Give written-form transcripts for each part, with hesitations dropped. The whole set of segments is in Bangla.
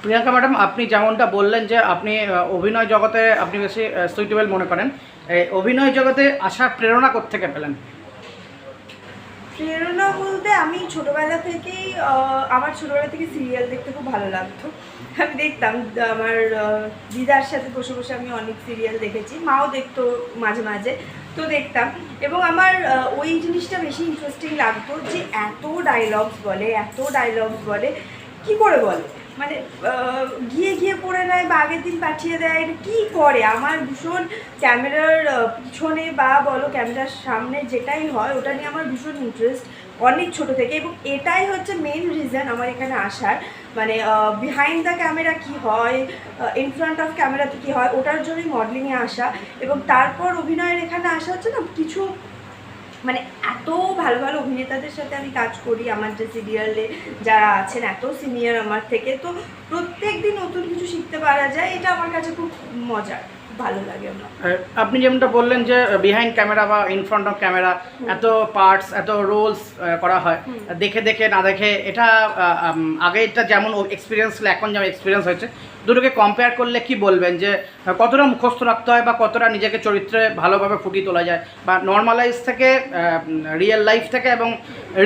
প্রিয়াঙ্কা ম্যাডাম, আপনি যেমনটা বললেন যে আপনি অভিনয় জগতে আপনি বেশি সুইটেবল মনে করেন, এই অভিনয় জগতে আসার প্রেরণা কোত্থেকে পেলেন? প্রেরণা বলতে আমি ছোটবেলা থেকেই আমার ছোটবেলা থেকে সিরিয়াল দেখতে খুব ভালো লাগতো। আমি দেখতাম আমার দিদার সাথে বসে বসে আমি অনেক সিরিয়াল দেখেছি, মাও দেখতো মাঝে মাঝে, তো দেখতাম। এবং আমার ওই জিনিসটা বেশি ইন্টারেস্টিং লাগতো যে এত ডায়লগস বলে কি করে বলে, মানে গিয়ে গিয়ে পড়ে নেয় বা আগের দিন পাঠিয়ে দেয়, এটা কী করে। আমার ভীষণ ক্যামেরার পিছনে বা বলো ক্যামেরার সামনে যেটাই হয় ওটা নিয়ে আমার ভীষণ ইন্টারেস্ট অনেক ছোট থেকে, এবং এটাই হচ্ছে মেন রিজন আমার এখানে আসার। মানে বিহাইন্ড দ্য ক্যামেরা কী হয়, ইন ফ্রন্ট অফ ক্যামেরাতে কী হয়, ওটার জন্যই মডেলিংয়ে আসা। এবং তারপর অভিনয়ের এখানে আসা হচ্ছে না কিছু, মানে এত ভালো ভালো অভিনেতাদের সাথে আমি কাজ করি, আমার যে সিরিয়ালে যারা আছেন এত সিনিয়র আমার থেকে, তো প্রত্যেক দিন নতুন কিছু শিখতে পারা যায়, এটা আমার কাছে খুব মজার, ভালো লাগে আমার। আপনি যেমনটা বললেন যে বিহাইন্ড ক্যামেরা বা ইন ফ্রন্ট অফ ক্যামেরা এত পার্টস, এত রোলস করা হয়, দেখে দেখে না দেখে, এটা আগে এটা যেমন এক্সপিরিয়েন্স ছিল, এখন যেমন এক্সপিরিয়েন্স হয়েছে, দুটোকে কম্পেয়ার করলে কি বলবেন যে কতটা মুখস্থ রাখতে হয় বা কতটা নিজেকে চরিত্রে ভালোভাবে ফুটিয়ে তোলা যায়, বা নর্মালাইজ থেকে রিয়েল লাইফ থেকে এবং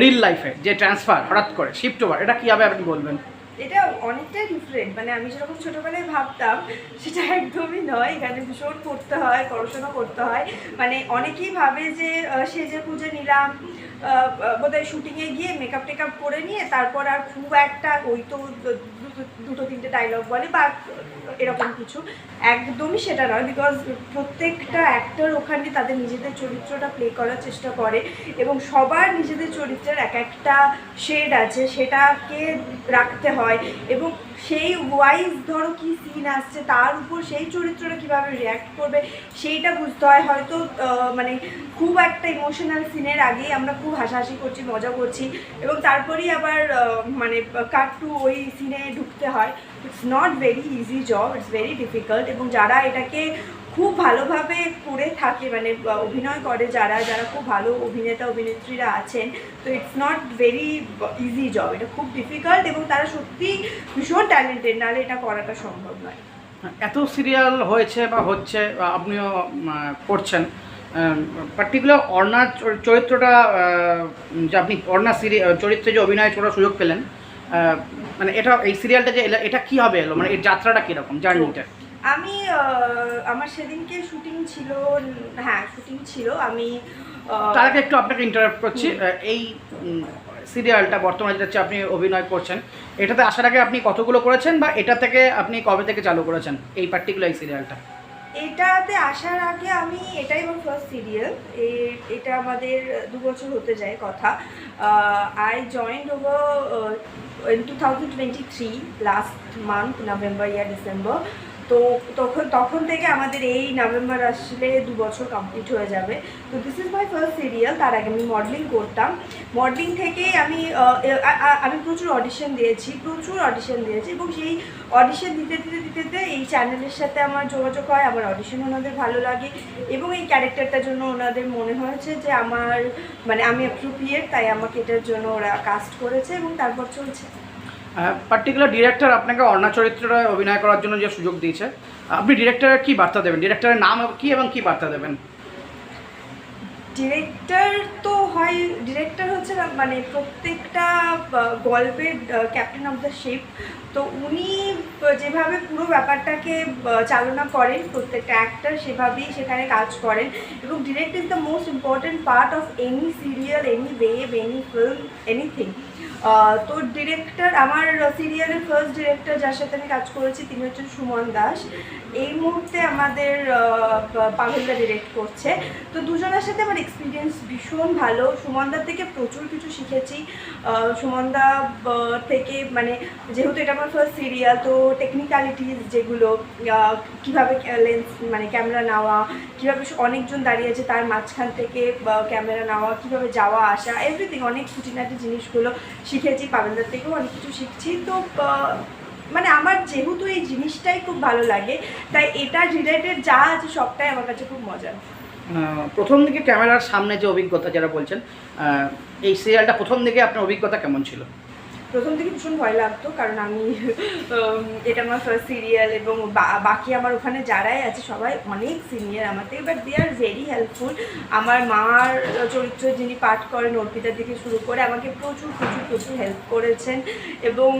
রিল লাইফে যে ট্রান্সফার হঠাৎ করে শিফট ওভার, এটা কীভাবে আপনি বলবেন? এটা অনেকটাই ডিফারেন্ট, মানে আমি যেরকম ছোটোবেলায় ভাবতাম সেটা একদমই নয়। এখানে ভীষণ পড়তে হয়, পড়াশোনা করতে হয়। মানে অনেকেই ভাবে যে সেজে পুজে নিলাম, বোধহয় শুটিংয়ে গিয়ে মেকআপ টেকআপ করে নিয়ে তারপর আর খুব একটা ওই তো দুটো তিনটে ডায়লগ বলে বা এরকম কিছু, একদমই সেটা নয়। বিকজ প্রত্যেকটা অ্যাক্টর ওখানে তাদের নিজেদের চরিত্রটা প্লে করার চেষ্টা করে, এবং সবার নিজেদের চরিত্রের এক একটা শেড আছে, সেটাকে রাখতে হয়। এবং সেই ওয়াইজ ধরো কি সিন আসছে তার উপর সেই চরিত্রটা কীভাবে রিয়্যাক্ট করবে সেইটা বুঝতে হয়। হয়তো মানে খুব একটা ইমোশনাল সিনের আগেই আমরা খুব হাসাহাসি করছি, মজা করছি, এবং তারপরেই আবার মানে কাট টু ওই সিনে ঢুকতে হয়। It's not very easy job, it's very difficult. এবং যারা এটাকে খুব ভালোভাবে করে থাকে, মানে অভিনয় করে যারা যারা খুব ভালো অভিনেতা অভিনেত্রীরা আছেন, তো it's not very easy job, এটা খুব ডিফিকাল্ট, এবং তারা সত্যি ভীষণ ট্যালেন্টেড, নাহলে এটা করাটা সম্ভব নয়। এত সিরিয়াল হয়েছে বা হচ্ছে, আপনিও করছেন, পার্টিকুলার অর্ণা চরিত্রটা, যে আপনি অর্ণা চরিত্রে যে অভিনয় করার সুযোগ পেলেন, মানে এটা এই সিরিয়ালটা যে এটা কী হবে এলো, মানে এর যাত্রাটা কীরকম, জার্নিটা? আমি আমার সেদিনকে শুটিং ছিল, হ্যাঁ শুটিং ছিল। আমি তার আগে একটু আপনাকে ইন্টারাপ্ট করছি। এই সিরিয়ালটা বর্তমানে যেটা হচ্ছে আপনি অভিনয় করছেন, এটাতে আসার আগে আপনি কতগুলো করেছেন, বা এটা থেকে আপনি কবে থেকে চালু করেছেন এই পার্টিকুলার এই সিরিয়ালটা? এটাতে আসার আগে আমি, এটাই আমার ফার্স্ট সিরিয়াল, এটা আমাদের 2 বছর হতে যায় কথা। I joined over in 2023 last month, November yeah December. তো তখন থেকে আমাদের এই নভেম্বর আসলে 2 বছর কমপ্লিট হয়ে যাবে। তো this is my first serial. তার আগে আমি মডেলিং করতাম। মডেলিং থেকেই আমি প্রচুর অডিশন দিয়েছি, এবং সেই অডিশন দিতে এই চ্যানেলের সাথে আমার যোগাযোগ হয়, আমার অডিশন ওনাদের ভালো লাগে, এবং এই ক্যারেক্টারটার জন্য ওনাদের মনে হয়েছে যে আমার, মানে আমি অ্যাপ্রোপ্রিয়েট, তাই আমাকে এটার জন্য ওরা কাস্ট করেছে, এবং তারপর চলছে। পার্টিকুলার ডিরেক্টর আপনাকে অর্ণা চরিত্রে অভিনয় করার জন্য যে সুযোগ দিয়েছে, আপনি ডিরেক্টরের কী বার্তা দেবেন, ডিরেক্টরের নাম কী এবং কী বার্তা দেবেন? ডিরেক্টর তো হয়, ডিরেক্টর হচ্ছে না মানে প্রত্যেকটা গল্পের ক্যাপ্টেন অফ দ্য শিপ। তো উনি যেভাবে পুরো ব্যাপারটাকে চালনা করেন, প্রত্যেকটা অ্যাক্টর সেভাবেই সেখানে কাজ করেন। এবং direct is the most important part of any serial, any web, any film, anything. তো ডিরেক্টর, আমার সিরিয়ালের ফার্স্ট ডিরেক্টর যার সাথে আমি কাজ করেছি তিনি হচ্ছেন সুমন দাস। এই মুহূর্তে আমাদের পাভেলদা ডিরেক্ট করছে। তো দুজনের সাথে আমার এক্সপিরিয়েন্স ভীষণ ভালো। সুমনদার থেকে প্রচুর কিছু শিখেছি। সুমনদা থেকে, মানে যেহেতু এটা আমার ফার্স্ট সিরিয়াল, তো টেকনিক্যালিটিস যেগুলো, কীভাবে লেন্স, মানে ক্যামেরা নেওয়া, কীভাবে অনেকজন দাঁড়িয়ে আছে তার মাঝখান থেকে ক্যামেরা নেওয়া, কীভাবে যাওয়া আসা, এভরিথিং, অনেক খুঁটিনাটি জিনিসগুলো শিখেছি। পাভেলদার থেকেও অনেক কিছু শিখছি। তো মানে আমার যেহেতু এই জিনিসটাই খুব ভালো লাগে, তাই এটা রিলেটেড যা আছে সবটাই আমার কাছে খুব মজার। প্রথম দিকে ক্যামেরার সামনে যে অভিজ্ঞতা যারা বলছেন, এই সিরিয়ালটা প্রথম দিকে আপনার অভিজ্ঞতা কেমন ছিল? প্রথম থেকে ভীষণ ভয় লাগতো, কারণ আমি এটা আমার ফার্স্ট সিরিয়াল, এবং বাকি আমার ওখানে যারাই আছে সবাই অনেক সিনিয়র আমার থেকে, but they are very helpful. আমার মার চরিত্র যিনি পাঠ করেন অর্পিতা থেকে শুরু করে আমাকে প্রচুর প্রচুর প্রচুর হেল্প করেছেন, এবং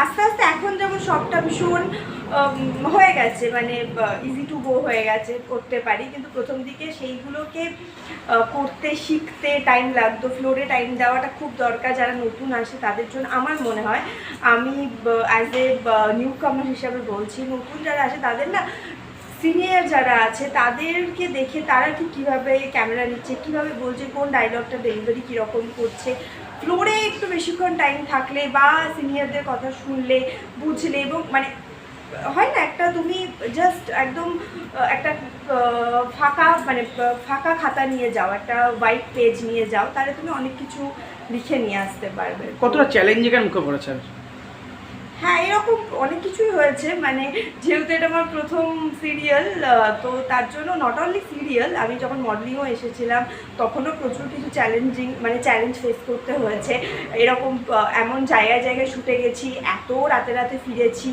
আস্তে আস্তে এখন যেমন সবটা ভীষণ হয়ে গেছে, মানে ইজি টু গো হয়ে গেছে, করতে পারি, কিন্তু প্রথম দিকে সেইগুলোকে করতে শিখতে টাইম লাগতো। ফ্লোরে টাইম দেওয়াটা খুব দরকার যারা নতুন আসে তাদের জন্য। আমার মনে হয়, আমি অ্যাজ এ নিউ কামার হিসাবে বলছি, নতুন যারা আসে তাদের না, সিনিয়র যারা আছে তাদেরকে দেখে তারা ঠিক কীভাবে ক্যামেরা নিচ্ছে, কীভাবে বলছে, কোন ডায়লগটা ডেলিভারি কীরকম করছে, ফ্লোরে একটু বেশিক্ষণ টাইম থাকলে বা সিনিয়রদের কথা শুনলে বুঝলে, এবং মানে হয় না একটা তুমি জাস্ট একদম একটা ফাঁকা খাতা নিয়ে যাও, একটা হোয়াইট পেজ নিয়ে যাও, তাহলে তুমি অনেক কিছু লিখে নিয়ে আসতে পারবে। কতটা চ্যালেঞ্জিংয়ের মুখে পড়েছেন? হ্যাঁ, এরকম অনেক কিছুই হয়েছে, মানে যেহেতু এটা আমার প্রথম সিরিয়াল, তো তার জন্য নট অনলি সিরিয়াল, আমি যখন মডেলিংও এসেছিলাম তখনও প্রচুর কিছু চ্যালেঞ্জ ফেস করতে হয়েছে। এরকম এমন জায়গায় জায়গায় শুটে গেছি, এত রাতে রাতে ফিরেছি,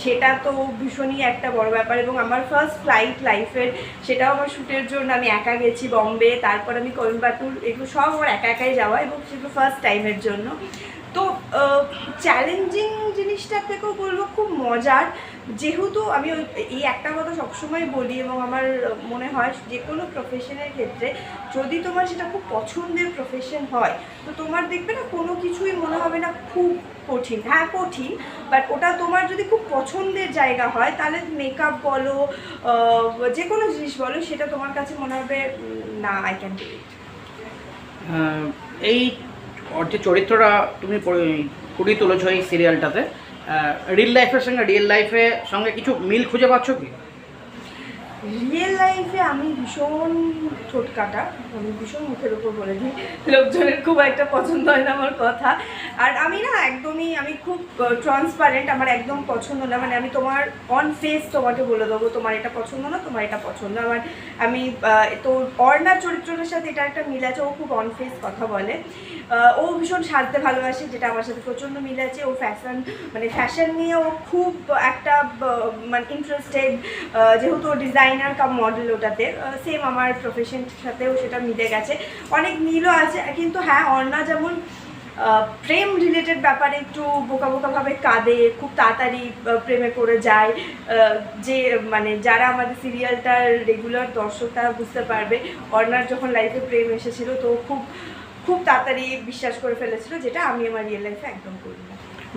সেটা তো ভীষণই একটা বড় ব্যাপার। এবং আমার ফার্স্ট ফ্লাইট লাইফের, সেটাও আমার শ্যুটের জন্য আমি একা গেছি বম্বে, তারপর আমি কোয়েম্বাটুর, এগুলো সব আমার একা একাই যাওয়া, এবং সেগুলো ফার্স্ট টাইমের জন্য। তো চ্যালেঞ্জিং জিনিসটার থেকেও বলবো খুব মজার, যেহেতু আমি এই একটা কথা সবসময় বলি, এবং আমার মনে হয় যে কোনো প্রফেশনের ক্ষেত্রে যদি তোমার সেটা খুব পছন্দের প্রফেশন হয়, তো তোমার দেখবে না কোনো কিছুই মনে হবে না খুব কঠিন। হ্যাঁ কঠিন, বাট ওটা তোমার যদি খুব পছন্দের জায়গা হয়, তাহলে মেকআপ বলো, যে কোনো জিনিস বলো, সেটা তোমার কাছে মনে হবে না, আই ক্যান ডু ইট। এই যে চরিত্রটা তুমি ফুটিয়ে তুলেছো এই সিরিয়ালটাতে, রিয়েল লাইফের সঙ্গে কিছু মিল খুঁজে পাচ্ছ কি? রিয়েল লাইফে আমি ভীষণ ঠোঁটকাটা, আমি ভীষণ মুখের উপর বলে দিই, লোকজনের খুব একটা পছন্দ হয় না আমার কথা। আর আমি না একদমই, আমি খুব ট্রান্সপারেন্ট, আমার একদম পছন্দ না, মানে আমি তোমার অন ফেস তোমাকে বলে দেবো তোমার এটা পছন্দ না, তোমার এটা পছন্দ। আমি তো অর্ণার চরিত্রের সাথে এটা একটা মিল আছে, ও খুব অন ফেস কথা বলে, ও ভীষণ সাজতে ভালোবাসে, যেটা আমার সাথে প্রচণ্ড মিল আছে। ও ফ্যাশন নিয়ে ও খুব একটা মানে ইন্টারেস্টেড, যেহেতু ও ডিজাইনার কাম মডেল, ওটাতে সেম আমার প্রফেশনের সাথেও সেটা মিলে গেছে, অনেক মিলও আছে। কিন্তু হ্যাঁ, অর্ণা যেমন প্রেম রিলেটেড ব্যাপারে একটু বোকা বোকাভাবে কাঁদে, খুব তাড়াতাড়ি প্রেমে পড়ে যায়, যে মানে যারা আমাদের সিরিয়ালটার রেগুলার দর্শক তারা বুঝতে পারবে, অর্ণার যখন লাইফে প্রেম এসেছিলো তো খুব খুব তাড়াতাড়ি বিশ্বাস করে ফেলেছিল, যেটা আমি আমার রিয়েল লাইফে একদম করি না।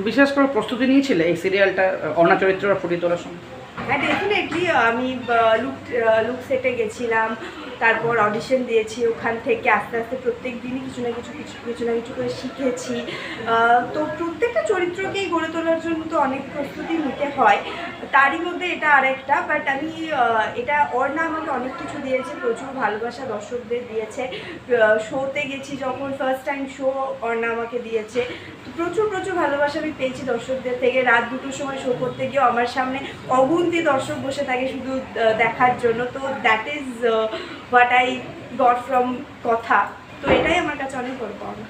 বিশেষ করে প্রস্তুতি নিয়েছিলে এই সিরিয়ালটা অর্ণা চরিত্রটা ফুটিয়ে তোলার সময়? হ্যাঁ ডেফিনেটলি, আমি লুক সেটে গেছিলাম, তারপর অডিশন দিয়েছি, ওখান থেকে আস্তে আস্তে প্রত্যেক দিনই কিছু না কিছু করে শিখেছি। তো প্রত্যেকটা চরিত্রকেই গড়ে তোলার জন্য তো অনেক প্রস্তুতি নিতে হয়, তারই মধ্যে এটা আরেকটা। বাট আমি এটা অর্ণা আমাকে অনেক কিছু দিয়েছে, প্রচুর ভালোবাসা দর্শকদের দিয়েছে। শোতে গেছি যখন, ফার্স্ট টাইম শো অর্ণা আমাকে দিয়েছে, তো প্রচুর ভালোবাসা আমি পেয়েছি দর্শকদের থেকে। রাত 2টোর সময় শো করতে গিয়েও আমার সামনে অগুন্তি দর্শক বসে থাকে শুধু দেখার জন্য। তো that is what I got from কথা। তো এটাই আমার কাছে অনেক বড় পাওনা।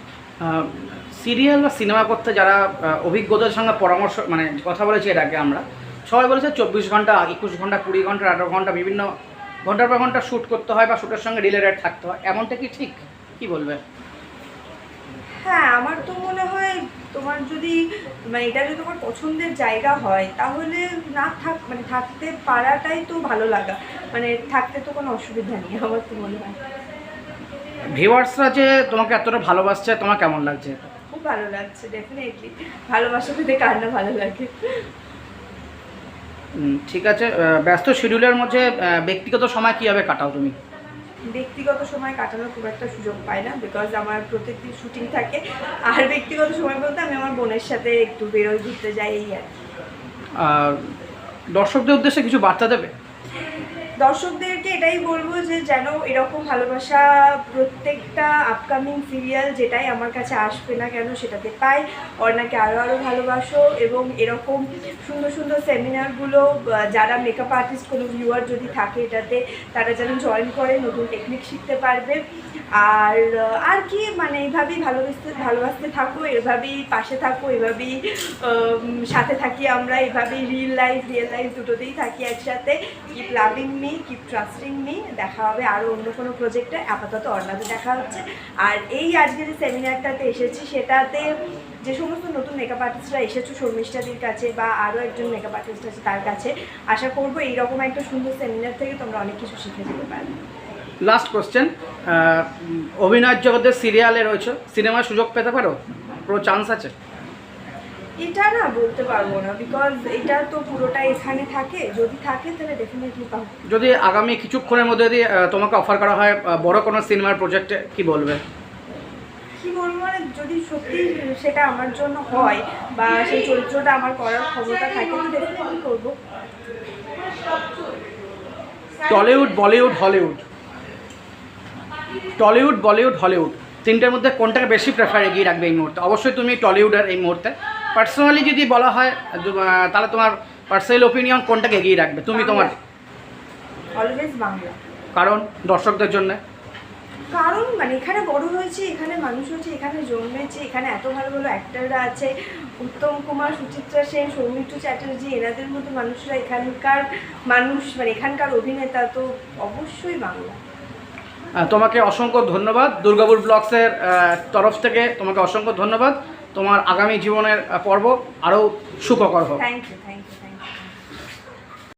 সিরিয়াল বা সিনেমা করতে যারা অভিজ্ঞতার সঙ্গে পরামর্শ মানে কথা বলেছি এর আগে, আমরা সবাই বলেছে 24 ঘন্টা, 21 ঘন্টা, 20 ঘন্টা, 18 ঘন্টা, বিভিন্ন ঘন্টার পর ঘন্টা শ্যুট করতে হয় বা শ্যুটের সঙ্গে রিলেটেড থাকতে হয়, এমনটা কি ঠিক? কি বলবে? হ্যাঁ, আমার তো মনে হয় তোমার যদি মানে এটা যদি তোমার পছন্দের জায়গা হয়, তাহলে থাকতে পারাটাই তো ভালো লাগা, মানে থাকতে তো কোনো অসুবিধা নেই, আমার তো মনে হয়। ভিউয়ার্সরা যে তোমাকে এতটা ভালোবাসছে, তোমার কেমন লাগছে? খুব ভালো লাগছে, ডেফিনেটলি। ভালোবাসা পেতে কার না ভালো লাগে। ঠিক আছে, ব্যস্ত শিডিউলের মধ্যে ব্যক্তিগত সময় কীভাবে কাটাও তুমি? ব্যক্তিগত সময় কাটানোর খুব একটা সুযোগ পাই না, বিকজ আমার প্রত্যেকদিন শুটিং থাকে। আর ব্যক্তিগত সময় বলতে আমি আমার বোনের সাথে একটু বেরোই, ঘুরতে যাই, এই আর কি। দর্শকদের উদ্দেশ্যে কিছু বার্তা দেবে? দর্শকদেরকে এটাই বলবো যে যেন এরকম ভালোবাসা প্রত্যেকটা আপকামিং সিরিয়াল যেটাই আমার কাছে আসবে না কেন সেটাতে পাই। অর্ণাকে আরও ভালোবাসো এবং এরকম সুন্দর সুন্দর সেমিনারগুলো যারা মেকআপ আর্টিস্ট কোনো ভিউয়ার যদি থাকে এটাতে তারা যেন জয়েন করে, নতুন টেকনিক শিখতে পারবে। আর কি মানে এইভাবেই ভালোবাসতে থাকো, এভাবেই পাশে থাকো, এভাবেই সাথে থাকি আমরা, এভাবেই রিয়েল লাইফ দুটোতেই থাকি একসাথে। Keep loving me, keep trusting me. দেখা হবে আরও অন্য কোনো প্রজেক্টে। আপাতত অর্ণাতে দেখা হচ্ছে। আর এই আজকে যে সেমিনারটাতে এসেছি সেটাতে যে সমস্ত নতুন মেকআপ আর্টিস্টরা এসেছো শর্মিষ্ঠাদির কাছে বা আরও একজন মেকআপ আর্টিস্ট আছে তার কাছে, আশা করবো এইরকম একটা সুন্দর সেমিনার থেকে তোমরা অনেক কিছু শিখে যেতে পারবে। লাস্ট কোশ্চেন, অভিনয়ের জগতের সিরিয়ালে রয়েছে, সিনেমার সুযোগ পেতে পারো? পুরো চান্স আছে? এটা না বলতে পারবো না, বিকজ এটা তো পুরোটা এখানে থাকে। যদি থাকে তাহলে ডেফিনেটলি পাবো। যদি আগামী কিছুক্ষণের মধ্যে যদি তোমাকে অফার করা হয় বড় কোনো সিনেমার প্রজেক্টে, কি বলবে? কি বলবো মানে যদি সত্যি সেটা আমার জন্য হয় বা সেই চরিত্রটা আমার করার ক্ষমতা থাকে তো ডেফিনেটলি করবো। Tollywood, Bollywood, Hollywood, Tollywood, Bollywood, Hollywood তিনটের মধ্যে কোনটাকে বেশি প্রেফার এগিয়ে রাখবে এই মুহূর্তে? অবশ্যই তুমি টলিউডের এই মুহূর্তে। পার্সোনালি যদি বলা হয় তাহলে তোমার পার্সোনাল ওপিনিয়ন কোনটাকে এগিয়ে রাখবে তুমি? তোমার অলওয়েজ বাংলা। কারণ দর্শকদের জন্য? কারণ মানে এখানে বড় হয়েছে, এখানে মানুষ হয়েছে, এখানে জন্মেছে, এখানে এত ভালো ভালো অ্যাক্টাররা আছে, উত্তম কুমার, সুচিত্রা সেন, সৌমিত্র চ্যাটার্জি, এনাদের মতো মানুষরা এখানকার মানুষ, মানে এখানকার অভিনেতা, তো অবশ্যই বাংলা। তোমাকে অসংখ্য ধন্যবাদ। দুর্গাপুর ব্লগসের তরফ থেকে তোমাকে অসংখ্য ধন্যবাদ। তোমার আগামী জীবনের পর্ব আরও সুখকর হোক। Thank you.